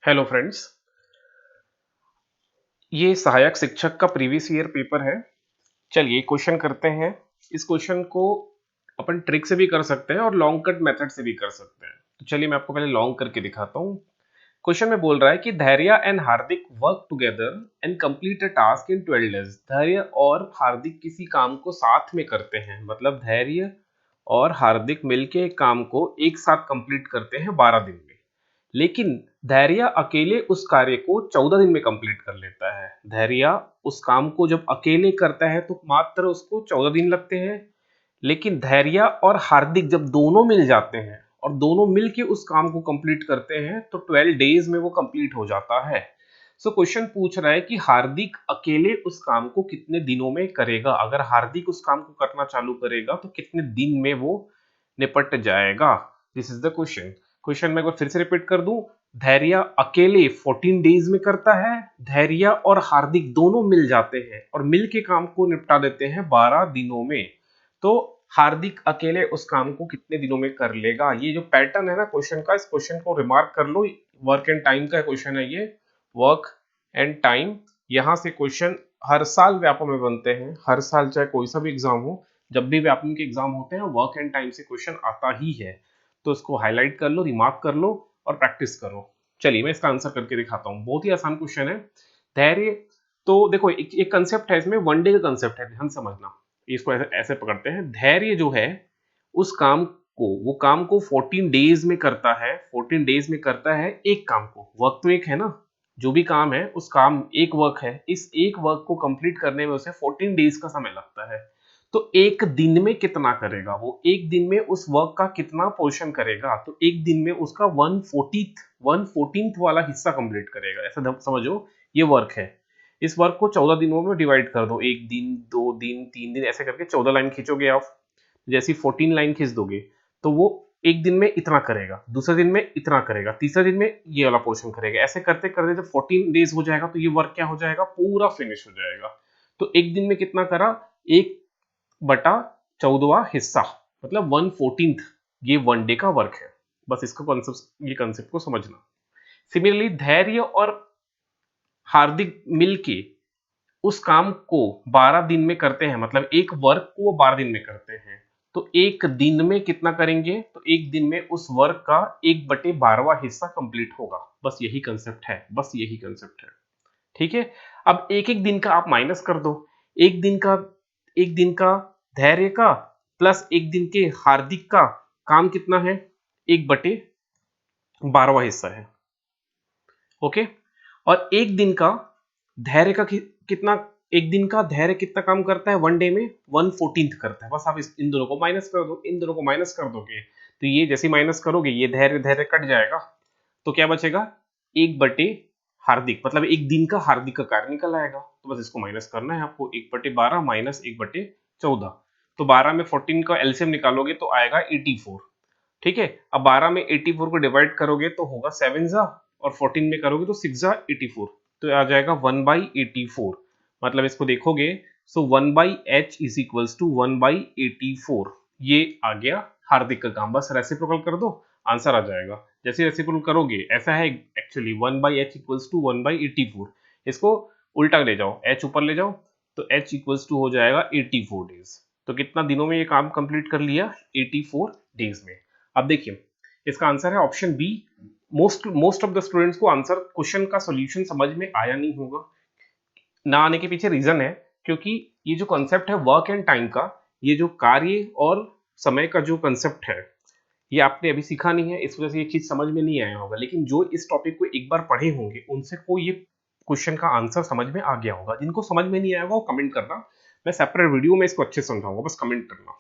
Hello friends. ये सहायक शिक्षक का प्रीवियस ईयर पेपर है। चलिए क्वेश्चन करते हैं। इस क्वेश्चन को अपन ट्रिक से भी कर सकते हैं और लॉन्ग कट मेथड से भी कर सकते हैं। तो चलिए मैं आपको पहले लॉन्ग करके दिखाता हूँ। क्वेश्चन में बोल रहा है कि धैर्य and Hardik work together and complete a task in 12 days. धैर्य और हार्दिक किसी काम को साथ में करते हैं, मतलब धैर्य और हार्दिक मिलके एक काम को एक साथ कंप्लीट करते हैं 12 दिन में। लेकिन धैर्य अकेले उस कार्य को 14 दिन में कंप्लीट कर लेता है। धैर्य उस काम को जब अकेले करता है तो मात्र उसको 14 दिन लगते हैं। लेकिन धैर्य और हार्दिक जब दोनों मिल जाते हैं और दोनों मिलके उस काम को कंप्लीट करते हैं तो 12 डेज में वो कंप्लीट हो जाता है। सो क्वेश्चन पूछ रहा है कि हार्दिक अकेले उस काम को कितने दिनों में करेगा। अगर हार्दिक उस काम को करना चालू करेगा तो कितने दिन में वो निपट जाएगा। This is the question. Question मैं एक बार फिर से रिपीट कर दूं। धैर्य अकेले 14 डेज में करता है। धैर्य और हार्दिक दोनों मिल जाते हैं और मिल के काम को निपटा देते हैं 12 दिनों में। तो हार्दिक अकेले उस काम को कितने दिनों में कर लेगा। ये जो पैटर्न है ना क्वेश्चन का, इस क्वेश्चन को रिमार्क कर लो। वर्क एंड टाइम का क्वेश्चन है ये। वर्क एंड टाइम, यहां से क्वेश्चन हर साल व्यापम में बनते हैं। हर साल चाहे कोई सा भी एग्जाम हो, जब भी व्यापम के एग्जाम होते हैं वर्क एंड टाइम से क्वेश्चन आता ही है। तो इसको हाईलाइट कर लो, रिमार्क कर लो और प्रैक्टिस करो। चलिए मैं इसका आंसर करके दिखाता हूँ। बहुत ही आसान क्वेश्चन है। धैर्य, तो देखो एक कंसेप्ट है इसमें, वन डे का कंसेप्ट है, ध्यान समझना। इसको ऐसे ऐसे पकड़ते हैं। धैर्य जो है उस काम को, वो काम को 14 डेज में करता है। 14 डेज में करता है एक काम को। वर्क तो एक है ना, जो भी काम है उस काम एक वर्क है। इस एक वर्क को कंप्लीट करने में उसे 14 डेज का समय लगता है। तो एक दिन में कितना करेगा वो, एक दिन में उस वर्क का कितना पोर्शन करेगा। तो एक दिन में उसका 1/14 वाला हिस्सा कंप्लीट करेगा। ऐसा समझो ये वर्क है। इस वर्क को 14 दिनों में डिवाइड कर दो। एक दिन, 2 दिन, 3 दिन, ऐसे करके 14 लाइन खींचोगे आप। जैसी 14 लाइन खींच दोगे तो वो एक दिन में इतना करेगा, दूसरे दिन में इतना करेगा, तीसरे दिन में ये वाला पोर्शन करेगा। ऐसे करते करते जब 14 डेज हो जाएगा तो ये वर्क क्या हो जाएगा, पूरा फिनिश हो जाएगा। तो एक दिन में कितना करा, 1/14वां हिस्सा, मतलब 1/14। ये वन डे का वर्क है। बस इसको कॉन्सेप्ट, ये कॉन्सेप्ट को समझना। सिमिलरली धैर्य और हार्दिक मिलके उस काम को 12 दिन में करते हैं, मतलब एक वर्क को वो 12 दिन में करते हैं। तो एक दिन में कितना करेंगे, तो एक दिन में उस वर्क का 1/12वां हिस्सा कंप्लीट होगा। बस यही कंसेप्ट है, बस यही कंसेप्ट है। ठीक है। अब एक एक दिन का आप माइनस कर दो। एक दिन का, एक दिन का धैर्य का प्लस एक दिन के हार्दिक का काम कितना है, 1/12वां हिस्सा है। ओके। और एक दिन का धैर्य का कितना, एक दिन का धैर्य कितना काम करता है वन डे में, 1/14 करता है। बस आप इन दोनों को माइनस कर दो। इन दोनों को माइनस कर दोगे तो ये जैसे माइनस करोगे ये धैर्य धैर्य कट जाएगा। तो क्या बचेगा, 1/हार्दिक, मतलब एक दिन का हार्दिक का कार्य निकल आएगा। तो बस इसको माइनस करना है आपको। 1/12 माइनस 1/14। तो 12 में 14 का एलसीएम निकालोगे तो आएगा 84। ठीक है। अब 12 में 84 को डिवाइड करोगे तो होगा 7 जा, और 14 में करोगे तो 6 जा 84। तो आ जाएगा 1/84। मतलब इसको देखोगे सो 1/h इज इक्वल्स टू 1/84। ये आ गया हार्दिक का काम। बस रेसिप्रोकल कर दो, आंसर आ जाएगा। जैसे रेसिप्रोकल करोगे, ऐसा है एक्चुअली 1/h इक्वल्स टू 1/84। इसको उल्टा ले जाओ, h ऊपर ले जाओ तो h इक्वल्स टू हो जाएगा 84 डेज। तो कितना दिनों में ये काम कंप्लीट कर लिया, 84 डेज में। अब देखिए इसका आंसर है option B. Most of the students को आंसर, क्वेश्चन का सॉल्यूशन समझ में आया नहीं होगा। ना आने के पीछे रीजन है क्योंकि ये जो कॉन्सेप्ट है वर्क एंड टाइम का, ये जो कार्य और समय का जो कॉन्सेप्ट है, ये आपने अभी सीखा नहीं है, इस वजह से ये चीज समझ में नहीं आया होगा। लेकिन जो इस टॉपिक को एक बार पढ़े होंगे उनसे को ये क्वेश्चन का आंसर समझ में आ गया होगा। जिनको समझ में नहीं आया होगा वो कमेंट करना, मैं सेपरेट वीडियो में इसको अच्छे से समझाऊंगा, बस कमेंट करना।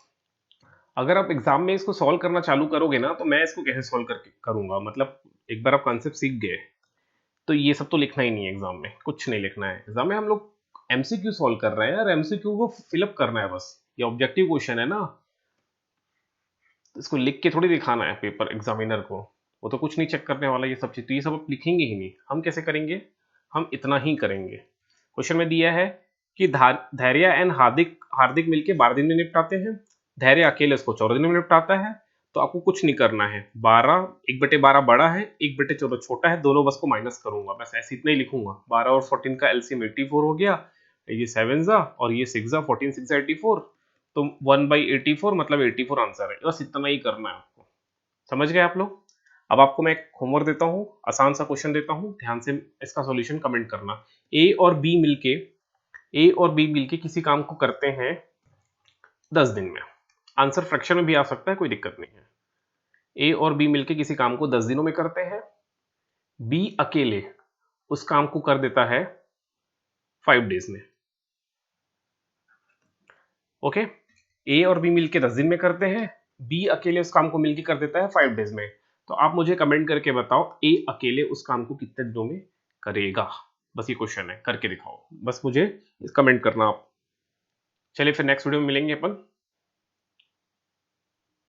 अगर आप एग्जाम में इसको सॉल्व करना चालू करोगे ना तो मैं इसको कैसे सॉल्व करके करूंगा, मतलब एक बार आप कॉन्सेप्ट सीख गए तो ये सब तो लिखना ही नहीं है एग्जाम में, कुछ नहीं लिखना है। एग्जाम में हम लोग एमसीक्यू सॉल्व कर रहे हैं यार, एमसीक्यू को फिलअप करना है बस। ये ऑब्जेक्टिव क्वेश्चन है ना, तो इसको लिख के थोड़ी दिखाना है पेपर एग्जामिनर को। वो तो कुछ नहीं चेक करने वाला ये सब चीज, तो ये सब आप लिखेंगे ही नहीं। हम कैसे करेंगे, हम इतना ही करेंगे। क्वेश्चन में दिया है कि धैर्य एंड हार्दिक हार्दिक मिलके 12 दिन में निपटाते हैं। धैर्य अकेले इसको 14 दिन में निपटाता है। तो आपको कुछ नहीं करना है। 12 1/12 बड़ा है, 1/14 छोटा है, दोनों बस को माइनस करूंगा, बस ऐसे इतना ही लिखूंगा। 12 और 14 का एलसीएम 84 हो गया, ये 7 जा और ये 6 जा, 14 6 84, तो 1/84 मतलब 84 आंसर है। बस इतना ही करना है आपको। समझ गए आप लोग? अब आपको मैं एक होमवर्क देता हूँ, आसान सा क्वेश्चन देता हूँ, ध्यान से इसका सॉल्यूशन कमेंट करना। ए और बी मिलके किसी काम को करते हैं 10 दिन में। आंसर फ्रैक्शन में भी आ सकता है, कोई दिक्कत नहीं है। ए और बी मिलके किसी काम को 10 दिनों में करते हैं, बी अकेले उस काम को कर देता है 5 डेज में। ओके, ए और बी मिलके 10 दिन में करते हैं, बी अकेले उस काम को मिलके कर देता है 5 डेज में। तो आप मुझे कमेंट करके बताओ ए अकेले उस काम को कितने दिनों में करेगा। बस ये क्वेश्चन है, करके दिखाओ, बस मुझे कमेंट करना आप। चलिए फिर नेक्स्ट वीडियो में मिलेंगे अपन।